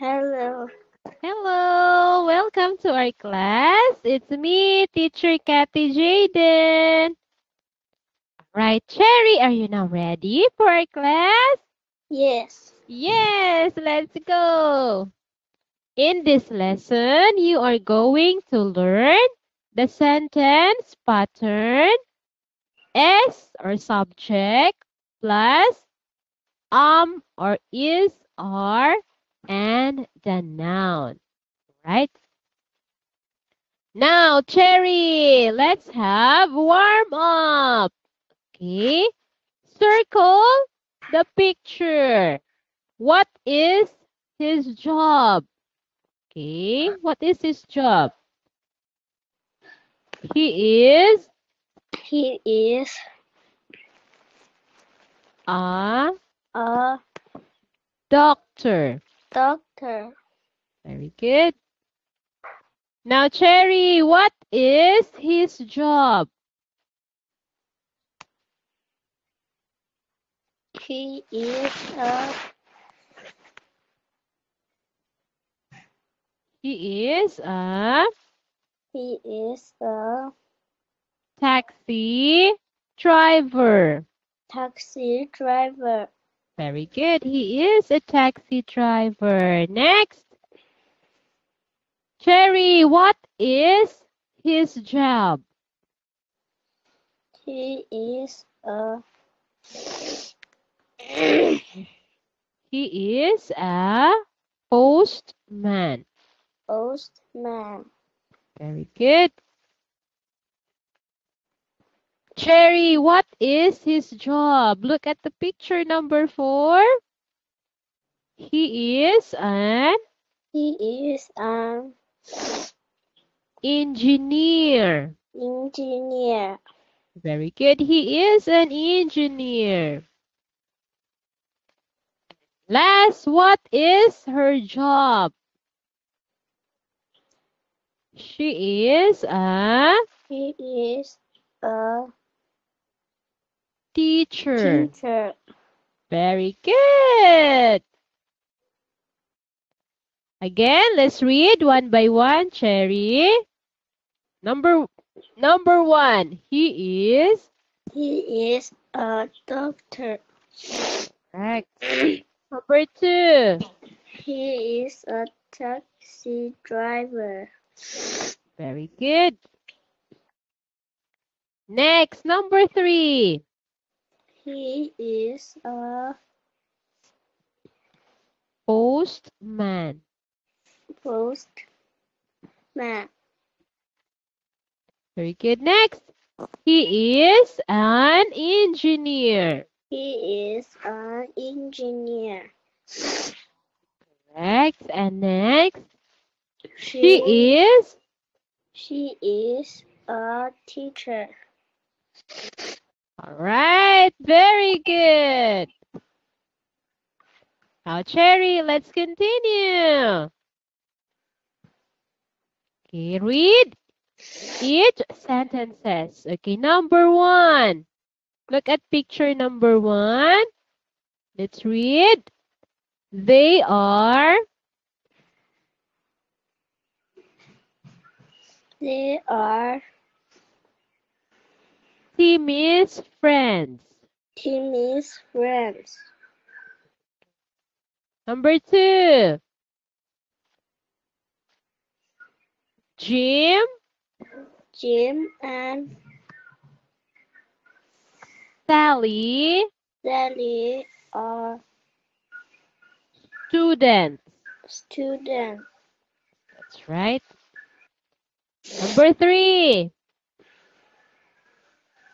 Hello. Hello, welcome to our class. It's me, Teacher Kathy Jaden. Right, Cherry, are you now ready for our class? Yes. Yes, let's go. In this lesson, you are going to learn the sentence pattern, S or subject, plus or is, are, and the noun. Right? Now, Cherry, let's have warm up. Okay. Circle the picture. What is his job? Okay. What is his job? He is He is a a doctor. doctor. Very good. Now, Cherry, what is his job? He is a He is a he is a taxi driver. taxi driver. Very good. He is a taxi driver. Next. Cherry, what is his job? He is a He is a postman. postman. Very good. Cherry, what is his job? Look at the picture number 4. He is an He is an engineer. engineer. Very good. He is an engineer. Last, what is her job? She is a He is a teacher. teacher. Very good. Again, let's read one by one, Cherry. Number 1. He is He is a doctor. correct. Number 2. He is a taxi driver. Very good. Next, number 3. He is a Postman. postman. Very good. Next, he is an engineer. He is an engineer. Correct. And next, She is she is a teacher. all right. Very good. Now, Cherry, let's continue. Okay, read each sentences. Okay, number 1. Look at picture number 1. Let's read. They are They are Timmy's friends. Timmy's friends. Number 2. Jim, Jim and Sally, Sally are students. students. That's right. Number 3.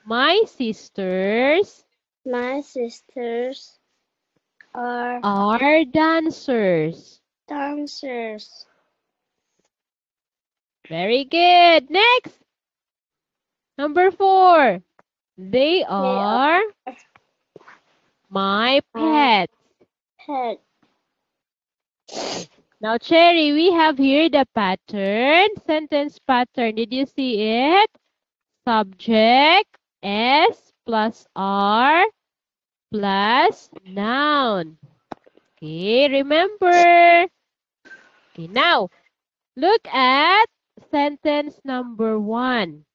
My sisters My sisters are are dancers. dancers. Very good. Next. Number 4. They They are are my pets. pet. Now, Cherry, we have here the pattern, sentence pattern. Did you see it? Subject, S plus R plus noun. Okay, remember, Okay, now look at sentence number 1.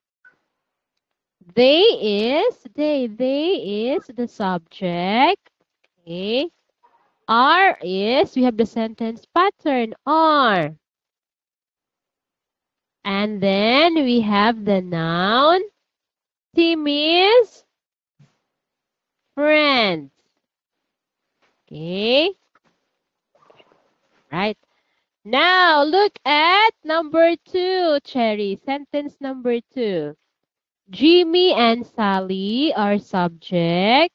They is the subject. Okay. Are is, we have the sentence pattern, are. And then we have the noun. Team is friends. Okay. Right. Now look at number 2, Cherry. Sentence number 2. Jimmy and Sally are subject.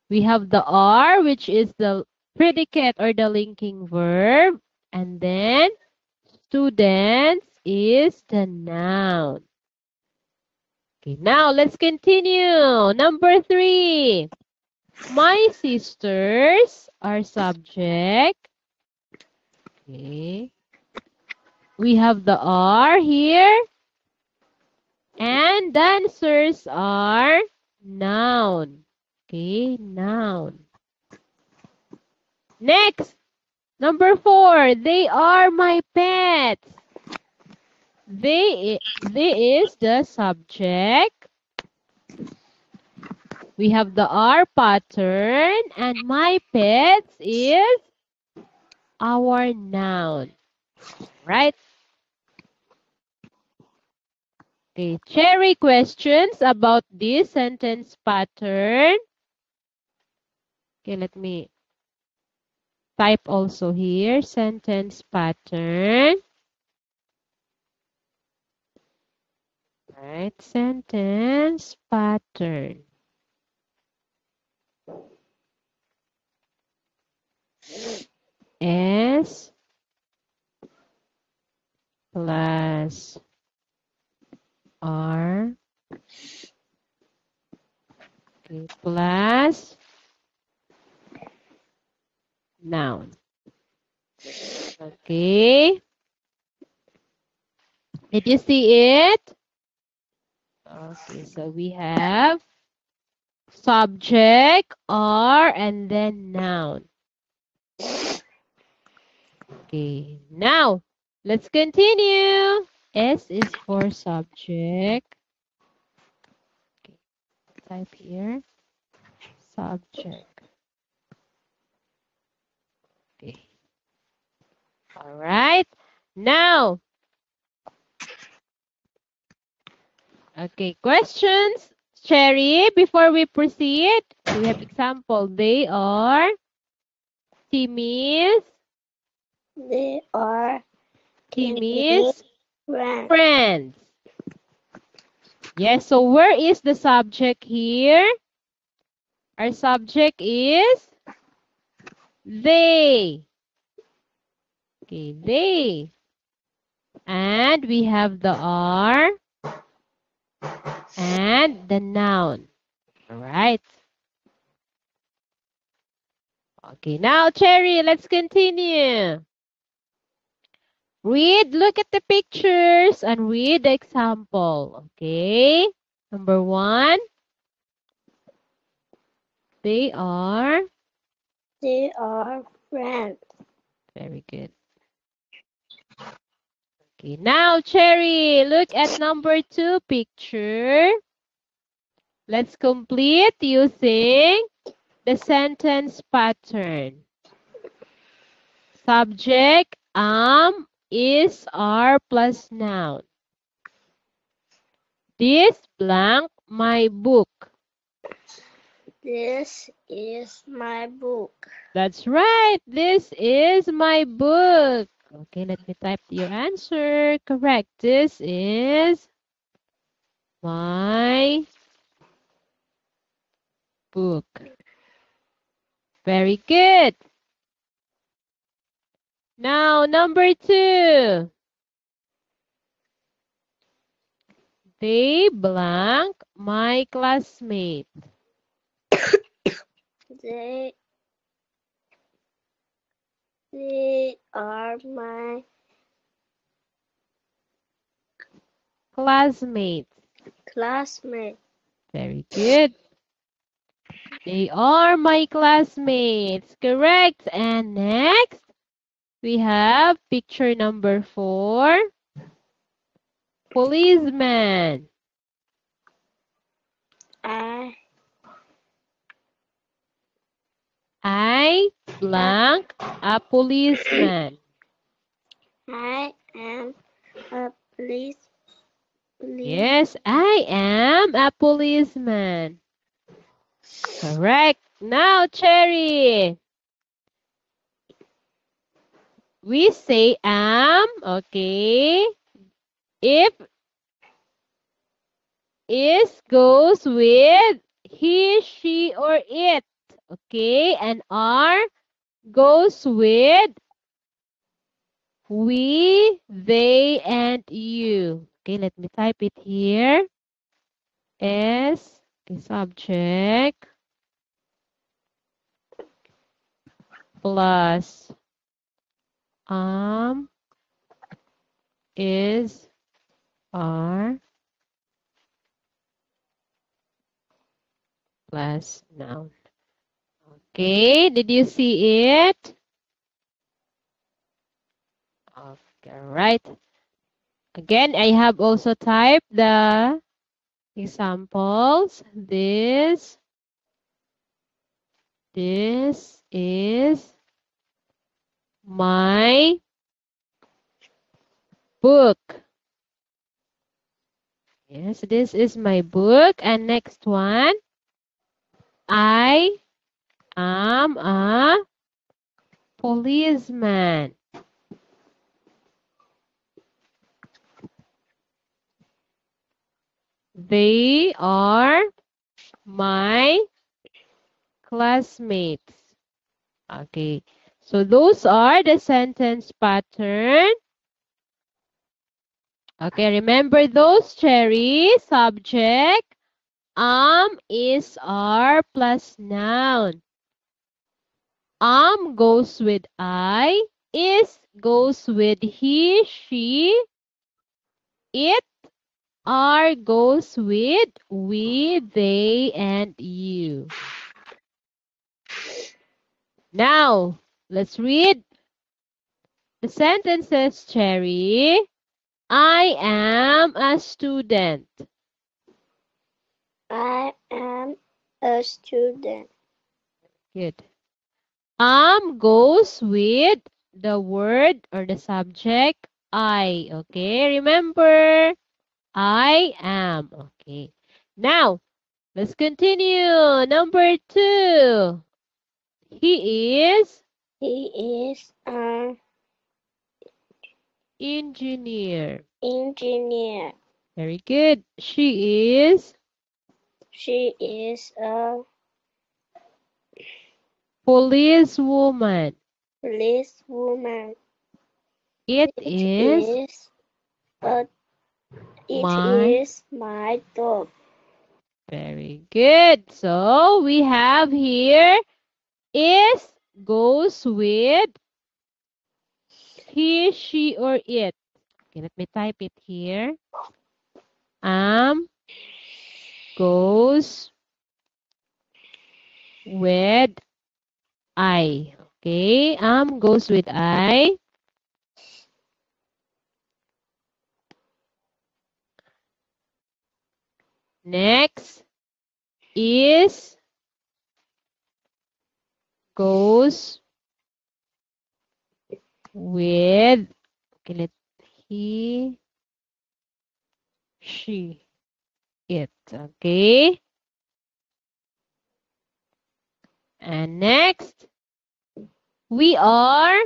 We have the are, which is the predicate or the linking verb. And then students is the noun. Okay, now let's continue. Number 3. My sisters are subject. Okay. We have the are here. And dancers are noun. Okay, noun. Next, number 4. They are my pets. They is the subject. We have the are pattern, and my pets is our noun. Right? Okay, Cherry, questions about this sentence pattern. Okay, let me type also here, sentence pattern. Right, sentence pattern. S plus R, okay, plus noun. Okay. Did you see it? Okay, so we have subject, are, and then noun. Okay, now let's continue. S is for subject. Okay, type here, subject. Okay. All right. Now, okay, questions, Cherry, before we proceed. We have example. They are Timmy's. They are Timmy's friends. friends. Yes, so where is the subject here? Our subject is they. Okay, they. And we have the are and the noun. All right. Okay, now, Cherry, let's continue. Read, look at the pictures and read the example. Okay. Number 1. They are. They are friends. Very good. Okay, now, Cherry, look at number 2 picture. Let's complete using the sentence pattern. Subject, is, are plus noun. This blank my book. This is my book. That's right. This is my book. Okay, let me type your answer. Correct. This is my book. Very good. Now, number 2. They blank my classmate. They are my Classmates. classmates. Very good. They are my classmates. Correct. And next, we have picture number 4. Policeman. I blank a policeman. I am a police. Yes, I am a policeman. Correct. Now, Cherry. We say am, okay. If is goes with he, she, or it. Okay, and are goes with we, they, and you. Okay, let me type it here. S, okay, subject, plus is, are, plus noun. Okay, did you see it? Okay, right. Again, I have also typed the examples. This is my book. Yes, this is my book. And next one, I am a policeman. They are my classmates. Okay, so those are the sentence pattern. Okay, remember those, Cherry? Subject, is, are, plus noun. Goes with I, is goes with he, she, it, are goes with we, they, and you. Now, let's read the sentences, Cherry. I am a student. I am a student. Good. Goes with the word or the subject I. Okay, remember, I am. Okay. Now, let's continue. Number 2. He is He is an engineer. engineer. Very good. She is She is a policewoman. policewoman. It It is is a it my. is my dog. Very good. So we have here is goes with he, she, or it. Okay, let me type it here. Goes with I. Okay, goes with I. Next is goes with, okay, let he, she, it. Okay. And next, we are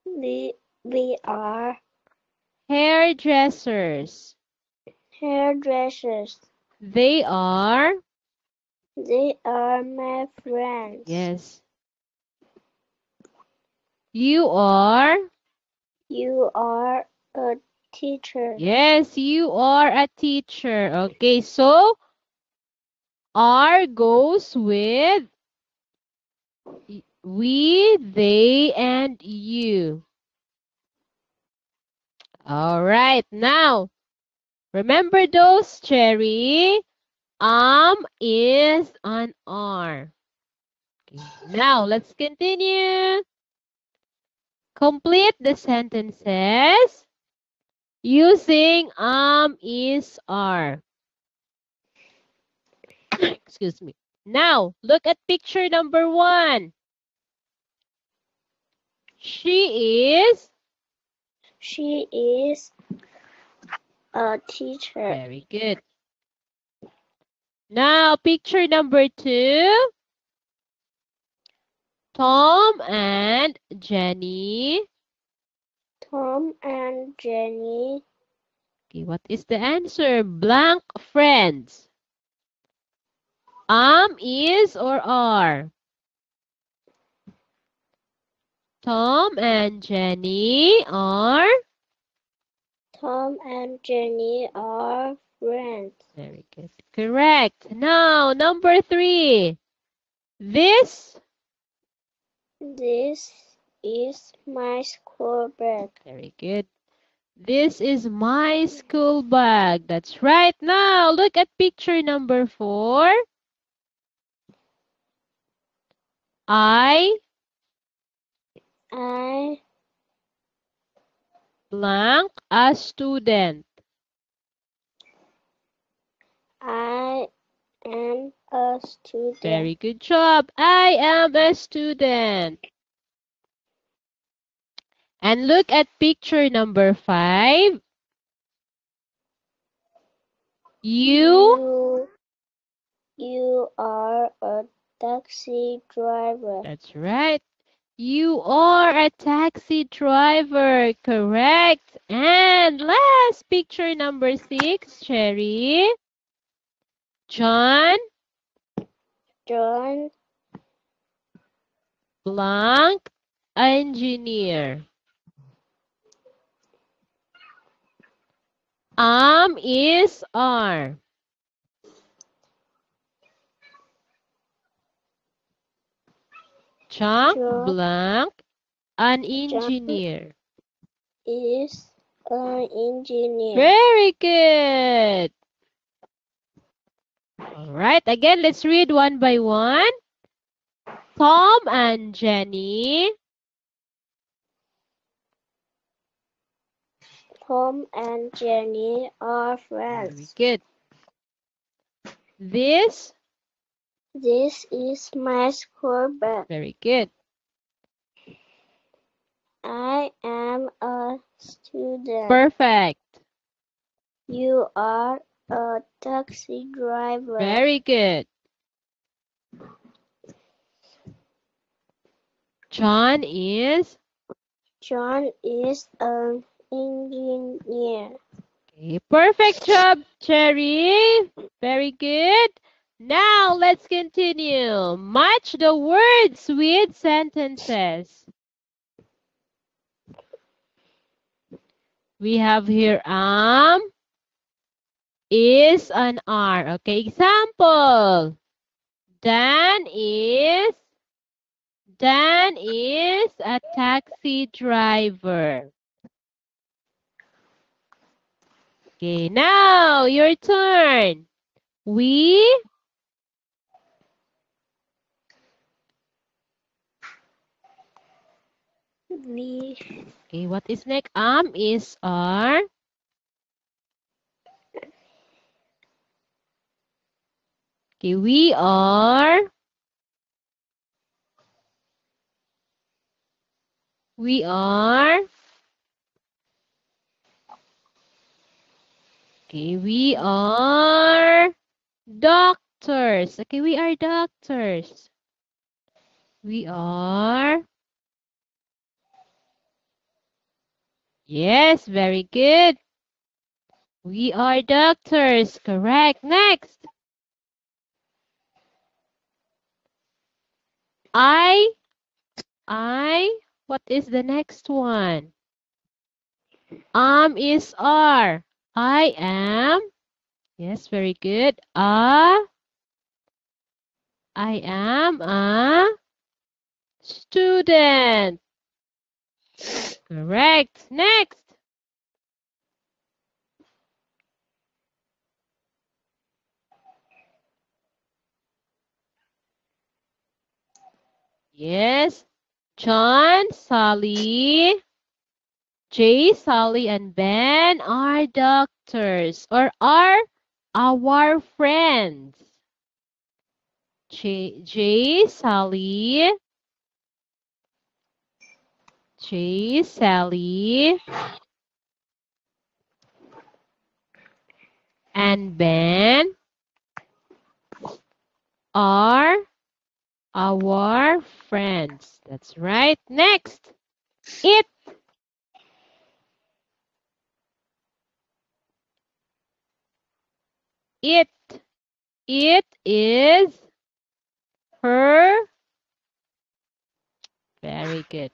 We are hairdressers. hairdressers. They are, They are my friends. yes. You are, You are a teacher. yes, you are a teacher. Okay, so are goes with we, they, and you. All right, now remember those, Cherry. Is an R. Now, let's continue. Complete the sentences using is, are. Excuse me. Now, look at picture number 1. She is a teacher. very good. Now, picture number 2. Tom and Jenny. Tom and Jenny Okay, what is the answer? Blank friends. Is or are? Tom and Jenny are friends. very good. Correct. Now, number 3. This is my school bag. very good. This is my school bag. That's right. Now, look at picture number 4. I blank a student. I am a student. Very good job. I am a student. And look at picture number 5. You are a taxi driver. That's right. You are a taxi driver. Correct. And last picture number 6, Cherry. John blank engineer. Is are. John blank an engineer. Is an engineer. Very good. All right. Again, let's read one by one. Tom and Jenny. Tom and Jenny are friends. Very good. This is my school bag. very good. I am a student. Perfect. You are a taxi driver. Very good. John is an engineer. okay. Perfect job, Cherry. Very good. Now let's continue. Match the words with sentences. We have here is an are. Okay, example. Dan is a taxi driver. Okay, now your turn. We okay, what is next? Is are. Okay, we are okay, we are doctors. Okay, we are doctors. We are yes, very good. We are doctors. Correct. Next. I, what is the next one? Is are. I am, yes, very good. I am a student. Correct. Next. Yes. John, Sally, Jay, Sally, and Ben are doctors or are our friends. Jay, Sally, and Ben are our friends. That's right. Next, it. It. It is her. Very good.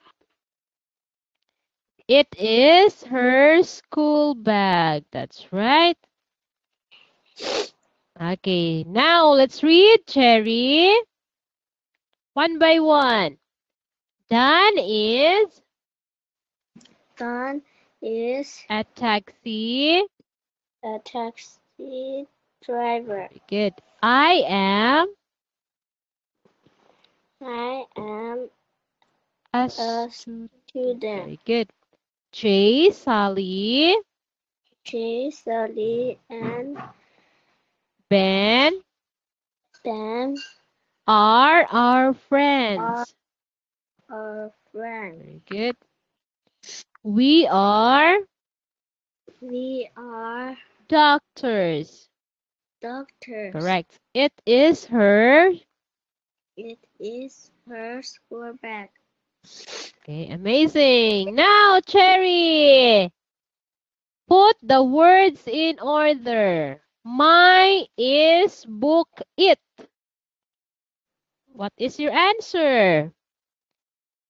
It is her school bag. That's right. Okay, now let's read, Cherry. One by one. Dan is a taxi. a taxi driver. Very good. I am a student. Student. Very good. Jay, Sally, Jay, Sally, and Ben Ben are our friends. are friends. Very good. We are doctors. Doctors. Correct. It is her. It is her school bag. Okay, amazing. Now, Cherry, put the words in order. My is book it. What is your answer?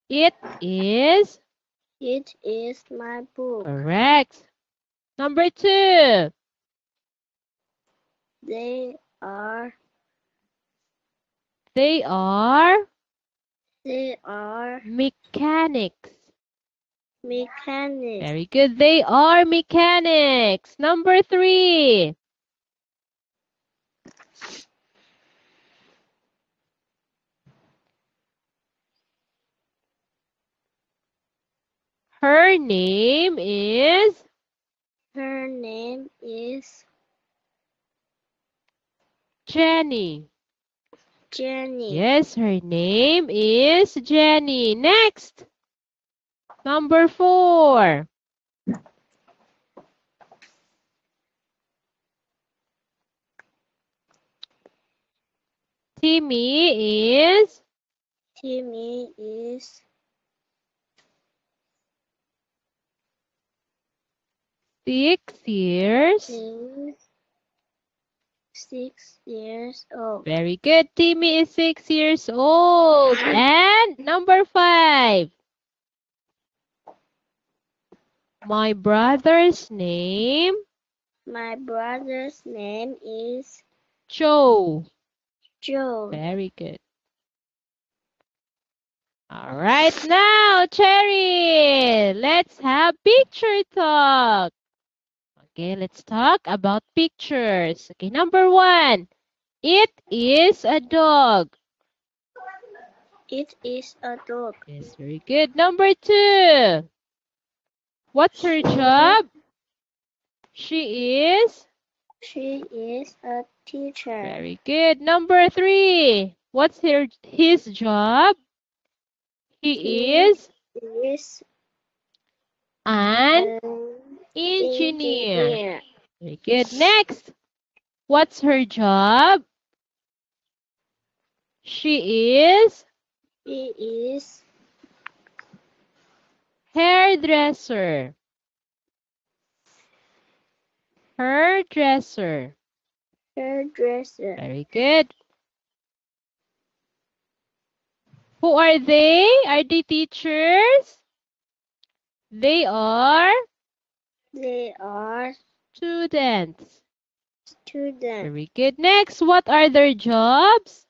It is My book. correct. Number 2. They are mechanics. mechanics. Very good. They are mechanics. Number 3. Her name is Jenny. Yes, her name is Jenny. Next. Number 4. Timmy is 6 years. 6 years old. Very good. Timmy is 6 years old. And number 5. My brother's name is Joe. Joe. Very good. All right, now, Cherry, let's have picture talk. Okay, let's talk about pictures. Okay, number 1. It is a dog. It is a dog. Yes, very good. Number 2. What's her job? She is a teacher. very good. Number 3. What's his job? He is an engineer. Very good. Next. What's her job? She is hairdresser. Hairdresser. Very good. Who are they? Are they teachers? They are students. Very good. Next, what are their jobs?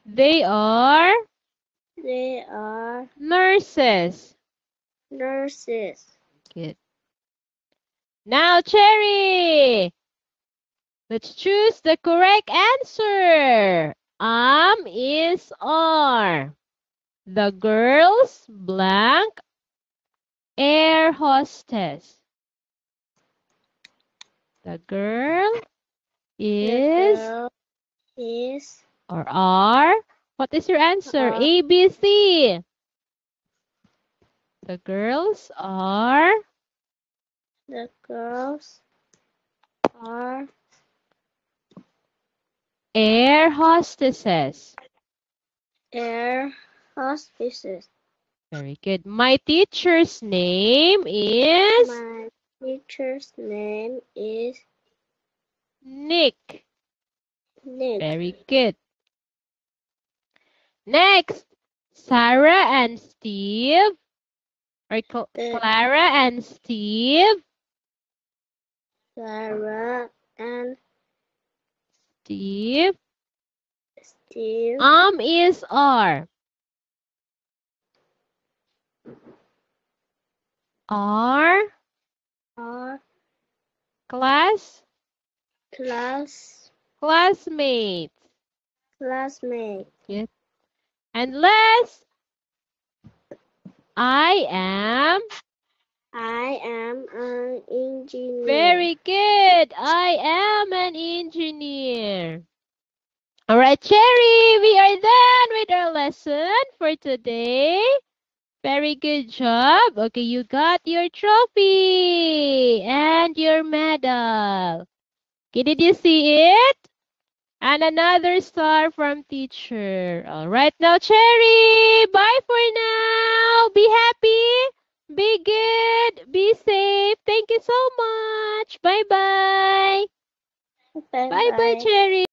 They are nurses. Good. Now, Cherry, let's choose the correct answer. Is are. The girls blank air hostess. The girl is girl is or are. What is your answer? are A, B, C. The girls are the girls are air hostesses. air hostesses. Very good. My teacher's name is My teacher's name is Nick. Nick. Very good. Next, Sarah and Steve. Or Clara and Steve. Sarah and Steve. Steve Is are. Are classmates. classmates. Good. And last, I am an engineer. very good. I am an engineer. All right, Cherry, we are done with our lesson for today. Very good job. Okay, you got your trophy and your medal. Okay, did you see it? And another star from teacher. All right, now, Cherry, bye for now. Be happy, be good, be safe. Thank you so much. Bye-bye. Bye-bye, Bye-bye. Cherry.